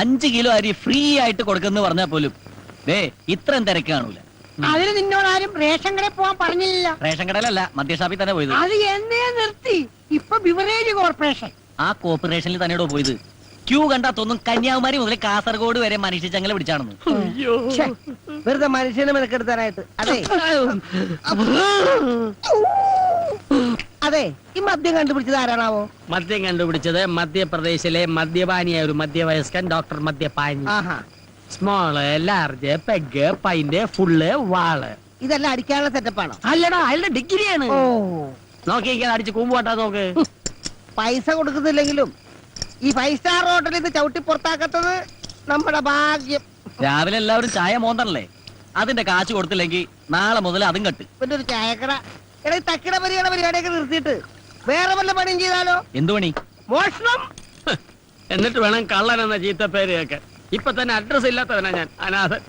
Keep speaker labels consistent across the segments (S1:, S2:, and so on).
S1: 5 kilo അരി free ആയിട്ട് കൊടുക്കുന്നു പറഞ്ഞാൽ പോലും ഇത്രയും തിരക്ക് കാണൂല.
S2: അതിന് നിന്നോട് ആരും റേഷൻ കടയിൽ പോവാൻ പറഞ്ഞില്ല.
S1: റേഷൻ കടയിലല്ല, മദ്യഷാപ്പിൽ തന്നെ പോയത്.
S2: അത് എന്നേ നിർത്തി. ഇപ്പൊ ബിവറേജ് കോർപ്പറേഷൻ.
S1: ആ കോർപ്പറേഷനിൽ തന്നെയോ പോയത്. ക്യൂ കണ്ടാ തോന്നും കന്യാകുമാരി മുതൽ കാസർഗോഡ് വരെ മനുഷ്യ ചങ്ങല പിടിച്ചാണെന്ന്.
S2: വെറുതെ മനുഷ്യനെ മെനക്കെടുത്താനായിട്ട്. അതെ അതെ, ഈ മദ്യം കണ്ടുപിടിച്ചത് ആരാണാവോ?
S3: മദ്യം കണ്ടുപിടിച്ചത് മധ്യപ്രദേശിലെ മദ്യപാനിയായ ഒരു മധ്യവയസ്കൻ ഡോക്ടർ മദ്യപാനി. Small, large, peg, pint, full, വാള്.
S2: ഇതെല്ലാം അടിക്കാനുള്ള സെറ്റപ്പാണോ?
S3: അല്ലടാ, അയാളുടെ ഡിഗ്രിയാണ്. നോക്കിയിരിക്കാൻ അടിച്ച് കൂമ്പോട്ടാ നോക്ക്.
S2: പൈസ കൊടുക്കുന്നില്ലെങ്കിലും ഈ 5 സ്റ്റാർ ഹോട്ടലിൽ ഇത് ചവിട്ടി പുറത്താക്കത്തത് നമ്മുടെ ഭാഗ്യം.
S1: രാവിലെ എല്ലാവരും ചായ മോന്തണല്ലേ, അതിന്റെ കാശ് കൊടുത്തില്ലെങ്കിൽ നാളെ മുതൽ അതും കട്ട്.
S2: പിന്നെ ഒരു ചായക്കട തക്കിട പരിപാടിയൊക്കെ നിർത്തിയിട്ട് വേറെ വല്ല പണിയും ചെയ്താലോ?
S1: എന്തു പണി?
S2: മോഷണം.
S3: എന്നിട്ട് വേണം കള്ളൻ എന്ന ചീത്ത പേര് കേൾക്കാൻ. ഇപ്പൊ തന്നെ അഡ്രസ് ഇല്ലാത്തവനാ ഞാൻ, അനാഥൻ.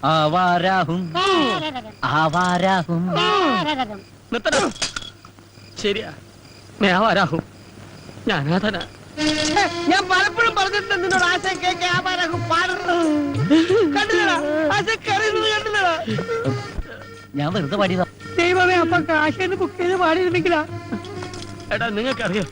S3: ശരിയാ, ആവാരാഹും. ഞാൻ അനാഥനാ.
S2: ഞാൻ പലപ്പോഴും പറഞ്ഞിട്ടുണ്ട് നിന്നോട് ആശയൊക്കെ ആവാരാഹും പാടുന്നത് കണ്ടില്ലടാ. ആശ കറിയുന്നത് കണ്ടില്ലടാ.
S1: ഞാൻ വെറുതെ പാടിയതാ.
S2: ദൈവമേ, അപ്പൊ കാശന്ന് ബുക്ക് ചെയ്ത് പാടിയിരുന്നെങ്കിലാ.
S3: എടാ, നിങ്ങൾക്കറിയാം,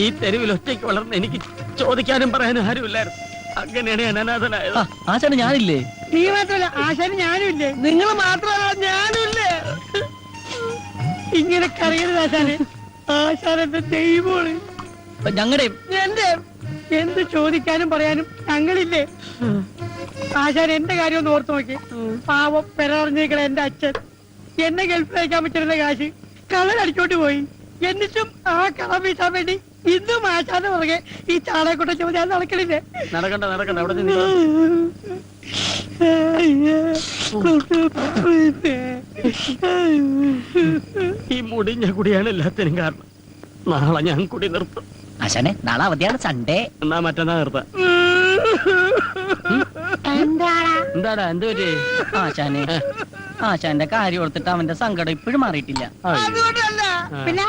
S3: ഈ തെരുവിൽ ഒറ്റയ്ക്ക് വളർന്ന് എനിക്ക് ചോദിക്കാനും പറയാനും ആരുമില്ലായിരുന്നു. അങ്ങനെയാണ് ഞാൻ അനാഥനായത്.
S1: ആശാന് ഞാനില്ലേ?
S2: നീ മാത്രല്ല, ആശാന് ഞാനും ഇല്ലേ? നിങ്ങൾ മാത്രമല്ല, ഞാനും ഇല്ലേ? ഇങ്ങനെ കറിയരുത് ആശാന്. ആശാൻ എന്റെ ദൈവമാണ്.
S1: ഞങ്ങളുടെ
S2: എന്റെ എന്ത് ചോദിക്കാനും പറയാനും ഞങ്ങളില്ലേ? ആശാൻ എന്റെ കാര്യം ഒന്ന് ഓർത്തു നോക്കി. പാവം പെരറിഞ്ഞിരിക്കണ എന്റെ അച്ഛൻ എന്നെ ഗൾഫിൽ അയക്കാൻ പറ്റുന്ന കാശ് കള്ളൻ അടിച്ചോട്ട് പോയി. എന്നിട്ടും ആ കളം വീട്ടാൻ വേണ്ടി ഇന്നും ആശാന്റെ പുറകെ ഈ ചാളയെക്കൊട്ട ചോദ്യം ഞാൻ നടക്കണില്ലേ?
S3: നടക്കണ്ട നടക്കണ്ട, അവിടെ ഈ മുടിഞ്ഞ കുടിയാണ് എല്ലാത്തിനും കാരണം. നാളെ ഞാൻ കുടി നിർത്തും.
S1: ആശാനെ, നാളെ അവധിയാണ്, സൺഡേ.
S3: എന്നാ മറ്റന്നാ നിർത്താം. എന്താടാ, എന്ത് പറ്റി?
S1: ആശാനെ, ആശാന്റെ കാര്യം ഓർത്തിട്ട് അവന്റെ സങ്കടം ഇപ്പോഴും മാറിയിട്ടില്ല.
S2: പിന്നെ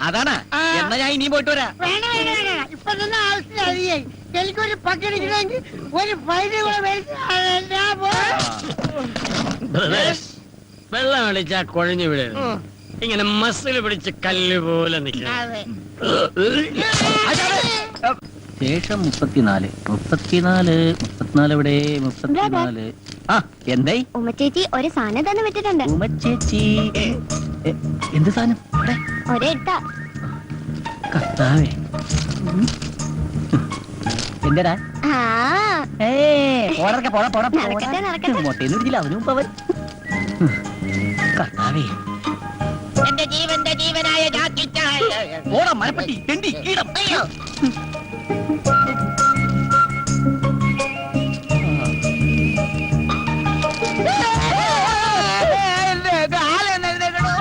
S1: അതാണ്. എന്നാ ഞാൻ ഇനിയും പോയിട്ട് വരാം.
S2: ഇപ്പൊ തന്നെ ആവശ്യമായി. എനിക്കൊരു പക്കടിക്കണമെങ്കിൽ ഒരു ഫൈന് കൂടെ
S3: വെള്ളം അടിച്ചാ കുഴഞ്ഞു വിടരുത്. ഇങ്ങനെ മസിൽ പിടിച്ച് കല്ല് പോലെ നിൽക്കണം.
S1: ശേഷം 34 ഇവിടെ 34. ആ, എന്തായി?
S4: ഉമ്മച്ചേച്ചി ഒരു സാധനം തന്നെ വിട്ടിട്ടുണ്ട്.
S1: ഉമ്മച്ചേച്ചി എന്ത് സാധനം?
S4: ഒരെട്ട.
S1: കർത്താവേ, എന്റെടാ? മൊട്ടേന്ന് അതിനു മുമ്പ് അവൻ. കർത്താവേ,
S2: എന്റെ ജീവന്റെ ജീവനായ
S1: ഓടാ മരപ്പട്ടി, തെണ്ടി, കീടം.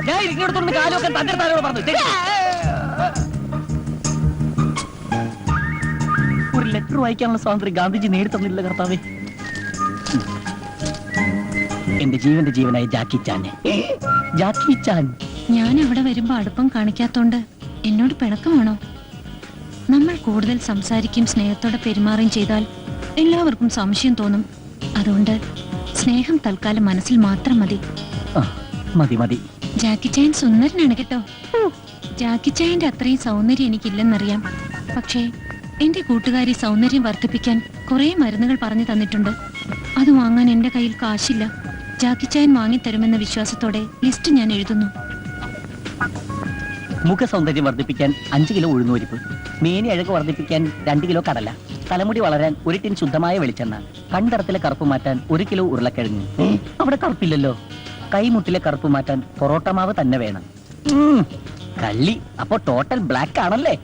S1: ഞാൻ ഇരിക്കുന്നിടത്തോണ്ട് കാലൊക്കെ തന്റെ താരോട് പറഞ്ഞു. ഒരു ലെറ്റർ വായിക്കാനുള്ള സ്വാതന്ത്ര്യം ഗാന്ധിജി നേടിത്തന്നില്ല കർത്താവേ. എന്റെ ജീവന്റെ ജീവനായ ജാക്കി ചാൻ. ജാക്കി ചാൻ,
S5: ഞാൻ അവിടെ വരുമ്പോ അടുപ്പം കാണിക്കാത്തോണ്ട് എന്നോട് പിണക്കമാണോ? നമ്മൾ കൂടുതൽ സംസാരിക്കും സ്നേഹത്തോടെ പെരുമാറുകയും ചെയ്താൽ എല്ലാവർക്കും സംശയം തോന്നും. അതുകൊണ്ട് സ്നേഹം തൽക്കാലം മനസ്സിൽ മാത്രം മതി.
S1: മതി മതി.
S5: ജാക്കി ചാൻ സുന്ദരനാണ് കേട്ടോ. ജാക്കി ചായന്റെ അത്രയും സൗന്ദര്യം എനിക്കില്ലെന്നറിയാം. പക്ഷേ എന്റെ കൂട്ടുകാരി സൗന്ദര്യം വർദ്ധിപ്പിക്കാൻ കുറെ മരുന്നുകൾ പറഞ്ഞു തന്നിട്ടുണ്ട്. അത് വാങ്ങാൻ എന്റെ കയ്യിൽ കാശില്ല. ജാക്കി ചാൻ വാങ്ങിത്തരുമെന്ന വിശ്വാസത്തോടെ ലിസ്റ്റ് ഞാൻ എഴുതുന്നു.
S1: മുഖ സൗന്ദര്യം വർദ്ധിപ്പിക്കാൻ 5 കിലോ ഉഴുന്നുപരിപ്പ്, മേനി അഴക് വർദ്ധിപ്പിക്കാൻ 2 കിലോ കടല, തലമുടി വളരാൻ 1 ടിൻ ശുദ്ധമായ വെളിച്ചെണ്ണ, കൺതടത്തിലെ കറുപ്പ് മാറ്റാൻ 1 കിലോ ഉരുളക്കിഴങ്ങ്. അവിടെ കറുപ്പില്ലല്ലോ. കൈമുട്ടിലെ കറുപ്പ് മാറ്റാൻ പൊറോട്ട മാവ് തന്നെ വേണം. കള്ളി, അപ്പൊ ടോട്ടൽ ബ്ലാക്ക് ആണല്ലേ?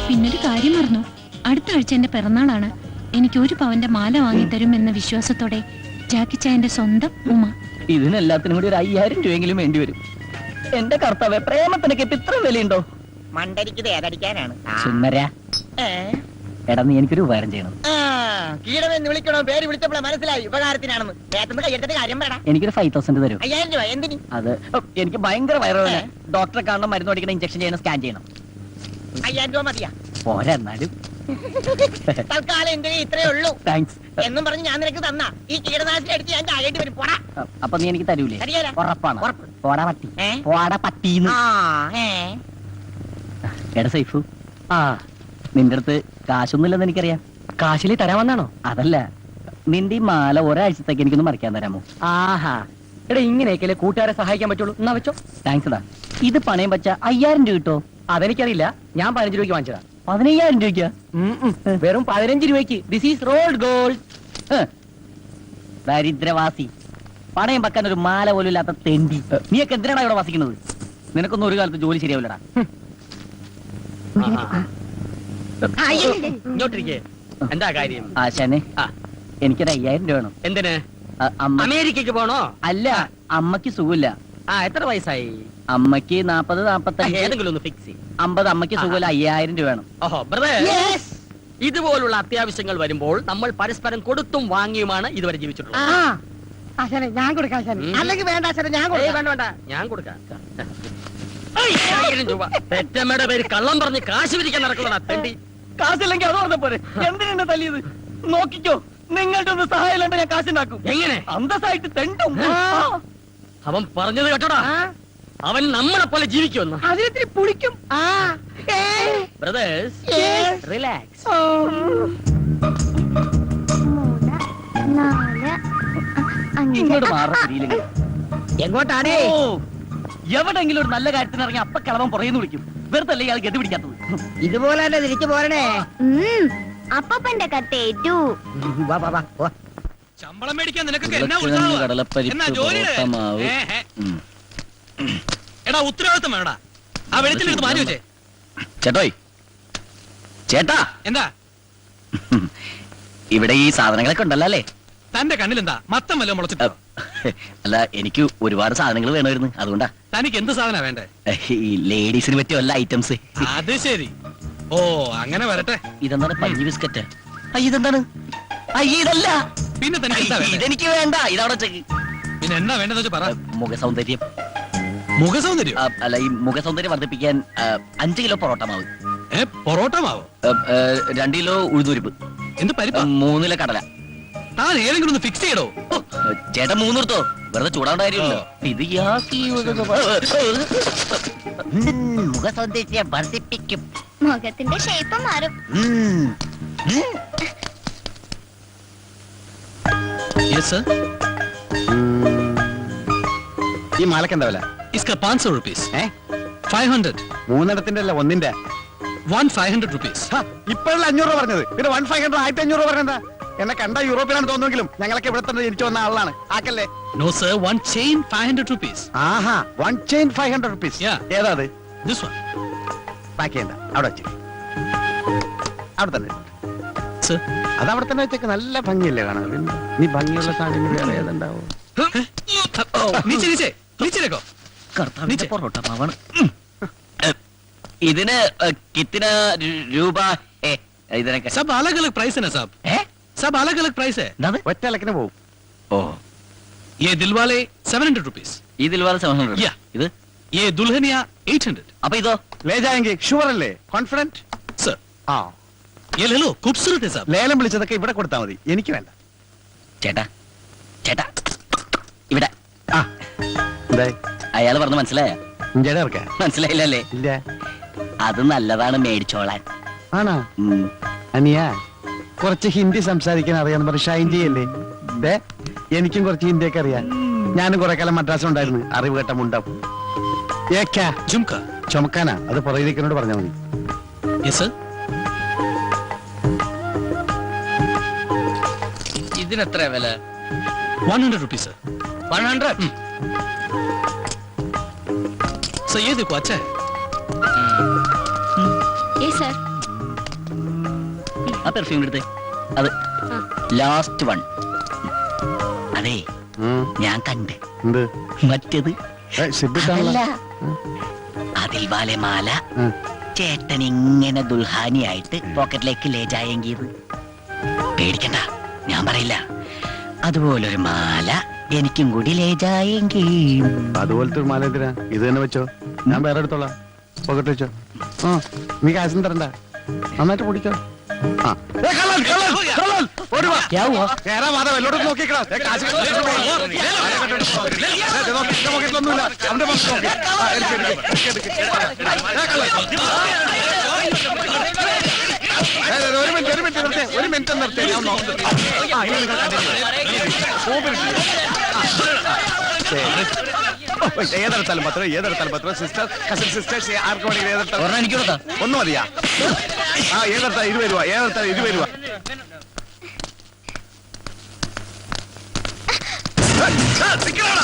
S5: പിന്നൊരു കാര്യം മറന്നു. അടുത്ത ആഴ്ച എന്റെ പിറന്നാളാണ്. എനിക്ക് 1 പവന്റെ മാല വാങ്ങിത്തരും എന്ന വിശ്വാസത്തോടെ ജാക്കി ചായന്റെ സ്വന്തം ഉമ്മ.
S1: ഇതിനെല്ലാത്തിനും കൂടി 5000 രൂപയെങ്കിലും വേണ്ടി വരും. എന്റെ കർത്താവേ, പ്രേമത്തിനൊക്കെ ഇപ്പൊ ഇത്ര വിലയുണ്ടോ?
S2: മണ്ടരിക്കത് ഏതടിക്കാനാണ്?
S1: സുന്ദരാ, എടാ നീ എനിക്കൊരു ഉപകാരം ചെയ്യണം.
S2: കീടമെന്ന് വിളിക്കണോ? പേര് വിളിച്ചപ്പോഴേ മനസ്സിലായി ഉപകാരത്തിനാണെന്ന്. കയ്യെടുത്തിട്ട് കാര്യം പറയണം.
S1: എനിക്കൊരു 5000 തരും.
S2: 5000 രൂപ എന്തിന്?
S1: അത് എനിക്ക് ഭയങ്കര വയറുവേദന. ഡോക്ടറെ കാണണം, മരുന്ന് ഓടിക്കണം, ഇഞ്ചക്ഷൻ ചെയ്യണം, സ്കാൻ ചെയ്യണം.
S2: 5000 രൂപ മതിയാ?
S1: പോരാ എന്നാലും
S2: തൽക്കാലം എന്റെ ഇത്രേ ഉള്ളൂ
S1: താങ്ക്സ്.
S2: എന്നും പറഞ്ഞ് ഞാൻ നിനക്ക് തന്ന ഈ കീടനാശിനി അടിച്ച് ഞാൻ താഴേണ്ടി വരും. പോടാ.
S1: അപ്പൊ നീ എനിക്ക് തരൂലേ?
S2: തരികേല.
S1: ഉറപ്പാണ്.
S2: ഉറപ്പ്.
S1: പോടാ പട്ടി.
S2: ഏ?
S1: പോടാ പട്ടീന്ന്.
S2: ഏ?
S1: എടാ സൈഫു, നിന്റെ അടുത്ത് കാശൊന്നുമില്ലെന്ന് എനിക്കറിയാം.
S3: കാശിലി തരാമെന്നാണോ?
S1: അതല്ല, നിന്റെ ഈ മാല ഒരാഴ്ചത്തേക്ക് എനിക്കൊന്ന് മറിക്കാൻ തരാമോ?
S3: ആഹാ, എടാ ഇങ്ങനെയൊക്കെയല്ലേ കൂട്ടുകാരെ സഹായിക്കാൻ പറ്റുള്ളൂ. എന്നാ വെച്ചോ.
S1: താങ്ക്സ് ഡാ. ഇത് പണയം വെച്ച 5000 രൂപ കിട്ടോ?
S3: അതെനിക്കറിയില്ല, ഞാൻ 15 രൂപയ്ക്ക് വാങ്ങിച്ചതാ.
S1: 15000 രൂപയ്ക്കാ?
S3: വെറും 15 രൂപയ്ക്ക്. This is rolled gold.
S1: ദരിദ്രവാസി, പണയം വെക്കാൻ ഒരു മാല പോലും ഇല്ലാത്ത തെണ്ടി. നീയൊക്കെ എന്തിനാണ് ഇവിടെ വസിക്കുന്നത്? നിനക്കൊന്നും ഒരു കാലത്ത് ജോലി ശരിയാവില്ലടാ.
S3: ഇങ്ങോട്ടിരിക്കേ. എന്താ കാര്യം?
S1: ആശാനെ,
S3: ആ.
S1: എനിക്കൊരു 5000 രൂപ വേണം.
S3: എന്തിന്?
S1: അമ്മ
S3: അമേരിക്കക്ക് പോണോ?
S1: അല്ല, അമ്മക്ക് സുഖമില്ല.
S3: എത്ര വയസ്സായി?
S1: അമ്മക്ക് 40, 45,
S3: ഏതെങ്കിലും ഒന്ന് ഫിക്സ് ചെയ്യും.
S1: 50. അമ്മക്ക് സുഖമില്ല. 5000 രൂപ വേണം.
S3: ഓഹോ ബ്രദർ, ഇതുപോലുള്ള അത്യാവശ്യങ്ങൾ വരുമ്പോൾ നമ്മൾ പരസ്പരം കൊടുത്തും വാങ്ങിയുമാണ് ഇതുവരെ ജീവിച്ചിട്ടുള്ളത്.
S2: ആശാനെ ഞാൻ കൊടുക്കാം ആശാനെ. അല്ലെങ്കിൽ വേണ്ട ആശാനെ ഞാൻ
S3: ഏയ്,
S2: കൊടുക്കാം.
S3: വേണ്ട വേണ്ട, ഞാൻ കൊടുക്കാം. 5000 രൂപ. പെറ്റമ്മയുടെ പേര് കള്ളം പറഞ്ഞ് കാശ് പിരിക്കാൻ നടക്കുന്നതാ തെണ്ടി.
S1: കാശില്ലെങ്കിൽ അത് പറഞ്ഞ പോലെ എന്തിനാ തല്ലിയത്? നോക്കിക്കോ, നിങ്ങളുടെ ഒന്ന് സഹായം ഇല്ലാണ്ട് ഞാൻ കാശുണ്ടാക്കും.
S3: എങ്ങനെ?
S1: അന്തസ്സായിട്ട് തെണ്ടും.
S3: അവൻ പറഞ്ഞത് കേട്ടോടാ, അവൻ നമ്മളെ പോലെ ജീവിക്കുമെന്ന്.
S2: അതിനിത്തിരി പുളിക്കും.
S3: Brothers,
S2: Yes.
S3: റിലാക്സ്.
S4: 3, 4, 5.
S1: ഇങ്ങോട്ട് മാറിയില്ലെങ്കിൽ
S2: എങ്ങോട്ടാണേ?
S1: എവിടെങ്കിലും ഒരു നല്ല കാര്യത്തിന് ഇറങ്ങി അപ്പ കളവൻ പുറയുന്നു വിളിക്കും. വെറുതെ അല്ലേ ഇയാൾ ഗതി പിടിക്കാത്തത്.
S2: ഇതുപോലെ തന്നെ തിരിച്ചു പോരണേ.
S4: അപ്പന്റെ കത്തേറ്റു.
S2: വാ വാ വാ വാ.
S6: ശമ്പളം മേടിക്കാൻ നിനക്കൊക്കെ എന്നാ
S1: ഉരുളക്കിഴങ്ങ്,
S6: ഉത്സാഹമാ?
S1: കടലപ്പരിപ്പ്,
S6: എന്നാ ജോലിയുടെ
S1: പൊറോട്ട മാവ്.
S6: എടാ ഉത്തരവാദിത്തം വേണടാ. ആ വെളിച്ചെടുത്ത് മാറ്റി വെച്ചേ.
S1: ചേട്ടോയ്, ചേട്ടാ,
S6: എന്താ
S1: ഇവിടെ ഈ സാധനങ്ങളൊക്കെ ഉണ്ടല്ലോ അല്ലേ?
S6: തന്റെ കണ്ണിലെന്താ മത്തം വല്ലതും മുളച്ചിട്ടോ?
S1: അല്ല, എനിക്ക് ഒരുപാട് സാധനങ്ങൾ വേണമായിരുന്നു, അതുകൊണ്ടാ.
S6: തനിക്ക് എന്ത് സാധന വേണ്ടേ?
S1: ഈ ലേഡീസിന് പറ്റിയ വല്ല ഐറ്റംസ്.
S6: അത് ശരി. ഓ അങ്ങനെ വരട്ടെ.
S1: ഇതെന്താണ് പഞ്ഞി ബിസ്ക്കറ്റ്? ഇതെന്താണ്? ഇതല്ല.
S6: പിന്നെ തനിക്ക് എന്താ വേണ്ടേ?
S1: ഇതെനിക്ക് വേണ്ട. ഇതവിടെ വെച്ചേക്ക്.
S6: പിന്നെ എന്നാ വേണ്ടെന്ന് വെച്ചാ പറ.
S1: മുഖസൗന്ദര്യം.
S6: മുഖസൗന്ദര്യം?
S1: അല്ല, ഈ മുഖസൗന്ദര്യം വർദ്ധിപ്പിക്കാൻ 5 കിലോ പൊറോട്ട മാവ്,
S6: പൊറോട്ട മാവോ?
S1: 2 കിലോ ഉഴുന്നുരിപ്പ്,
S6: എന്ത് പരിപ്പാ?
S1: 3 കിലോ കടല.
S6: താൻ ഏതെങ്കിലും ഒന്ന് ഫിക്സ് ചെയ്യടോ.
S1: ചേട്ടൻ 3 എടുത്തോ, വെറുതെ ചൂടാണ്ട കാര്യമില്ലല്ലോ. ഇത് മുഖസൗന്ദര്യം വർദ്ധിപ്പിക്കും.
S4: മുഖത്തിന്റെ ഷേപ്പ് മാറും.
S6: Yes sir.
S7: ഈ മാലക്ക് എന്താ വില?
S6: ഇസ്ക 500 rupees. 500.
S7: 3 അല്ല 1
S6: 500 rupees.
S7: ഇപ്പോഴല്ല 500 രൂപ പറഞ്ഞത്, പിന്നെ 1500 1500 രൂപ പറഞ്ഞെന്താ? എന്നെ കണ്ട യൂറോപ്പിലാണ് തോന്നുമെങ്കിലും ഞങ്ങളൊക്കെ ഇവിടെ തന്നെ ജനിച്ചു വന്ന ആളാണ്. ആക്കല്ലേ?
S6: No sir, one chain 500 rupees.
S7: ആഹാ, 1 chain 500 rupees.
S6: Yeah.
S7: ഏതാ അത്?
S6: This one.
S7: പാക്ക് ചെയ്യണ്ട, അവിടെ വെച്ച്. അവിടെ തന്നെ.
S6: Sir.
S7: അത് അവിടെ തന്നെ വെച്ചേക്ക്. നല്ല ഭംഗിയല്ലേ കാണാൻ? പിന്നെ നീ ഭംഗിയുള്ള സാധനം വേറെ ഏതുണ്ടാവും?
S6: नीचे देखो.
S1: കർത്താവിന്റെ പൊറോട്ട മാവാണ്. ഇതിന് കിത്തിന് രൂപ? ഇതിനൊക്കെ
S6: सब अलग अलग प्राइस है ना साहब. सब अलग अलग प्राइस है.
S7: ഒറ്റ ഇലക്കിന് പോവും.
S1: ഓ,
S6: ये दिल वाले 700 rupees.
S1: ഇതിൽ വളരെ 700.
S6: Yeah.
S1: ഇത്
S6: ये दुल्हनिया 800.
S1: അപ്പൊ ഇതോ?
S7: ലേജായെങ്കിൽ ഷുവർ അല്ലേ? കോൺഫിഡന്റ്?
S6: सर
S7: ആ,
S6: ये ले लो, खूबसूरत है साहब.
S7: ലേലം വിളിച്ചതൊക്കെ ഇവിടെ കൊടുത്താൽ മതി, എനിക്ക് വേണ്ട.
S1: ചേട്ടാ, ചേട്ടാ, ഇവിടെ.
S7: ആ, എന്താ
S1: അയാൾ പറഞ്ഞ് മനസ്സിലായ?
S7: ഇഞ്ചയുടെ ഇറക്ക?
S1: മനസ്സിലായില്ലല്ലേ?
S7: ഇല്ല.
S1: അത് നല്ലതാണ്, മേടിച്ചോളാൻ.
S7: ആണോ?
S1: ഉം.
S7: അനിയ, കുറച്ച് ഹിന്ദി സംസാരിക്കാൻ അറിയാന്ന് പറഞ്ഞ് ഷൈൻ ചെയ്യല്ലേ? ദേ, എനിക്കും കുറച്ച് ഹിന്ദിയൊക്കെ അറിയാം. ഞാനും കുറെ കാലം മദ്രാസിലുണ്ടായിരുന്നു. അറിവ് കേട്ട മുണ്ടം.
S6: झुमका.
S7: ചുമക്കാനാ? അത് പുറകിലേക്കിനോട് പറഞ്ഞാൽ മതി.
S6: Yes sir.
S3: ഇതിനെത്ര വില?
S6: 100 rupees sir.
S3: 100.
S6: सर ये देखो अच्छा है.
S5: സർ.
S1: ആ പെർഫ്യൂം എടുത്തേ. അത് ലാസ്റ്റ് വൺ. അതെ,
S7: ഉം.
S1: ഞാൻ കണ്ട്.
S7: എന്ത്?
S1: മറ്റേത്
S7: സിബിട്ടാണല്ലോ.
S1: അതിൽ വാലെ മാല
S7: ഉം.
S1: ചേട്ടൻ ഇങ്ങനെ ദുൽഹാനിയായിട്ട് പോക്കറ്റിലേക്ക് ലേജായെങ്കിൽ പേടിക്കണ്ട, ഞാൻ പറയില്ല. അതുപോലൊരു മാല എനിക്കും കൂടി ലേജായെങ്കിൽ.
S7: അതുപോലത്തെ ഒരു മാല എന്തിനാ? ഇത് തന്നെ വെച്ചോ, ഞാൻ വേറെ എടുത്തോളാം. പോക്കറ്റ് വെച്ചോ. ആ നീ കാശും തരണ്ട നന്നായിട്ട് കുടിച്ചോ ആ ഏ, കള്ളൻ, കള്ളൻ, കള്ളൻ, ഓടി വാ.
S1: ക്യാ ഹുവാ?
S7: കേറാ മാധവ് എല്ലോടും നോക്കിക്കടാ കാശ് നോക്കിയിട്ടൊന്നുമില്ല അവന്റെ പത്ത് നോക്കി ആ, എടുക്ക്, എടുക്ക്, എടുക്ക്, എടുക്ക്. ഏ, കള്ളൻ. ഒരു മിനിറ്റ് നിർത്തേ ഒരു മിനിറ്റ് നിർത്തേ ഞാൻ നോക്കാം ആ, ഇനി നിങ്ങൾ continue. സൂപ്പർ ഇട്ടു. ഏതെടുത്താലും പത്രം സിസ്റ്റർ കസിൻ സിസ്റ്റേഴ്സ് ആർക്ക് വേണമെങ്കിൽ ഏതെടുത്താൽ
S1: ഒരെണ്ണം എനിക്ക് കൊടുത്താ
S7: ഒന്ന് മതിയാ ആ ഏതെടുത്താൽ 20 രൂപ ഏതെടുത്താൽ 20 രൂപ നിക്കടാ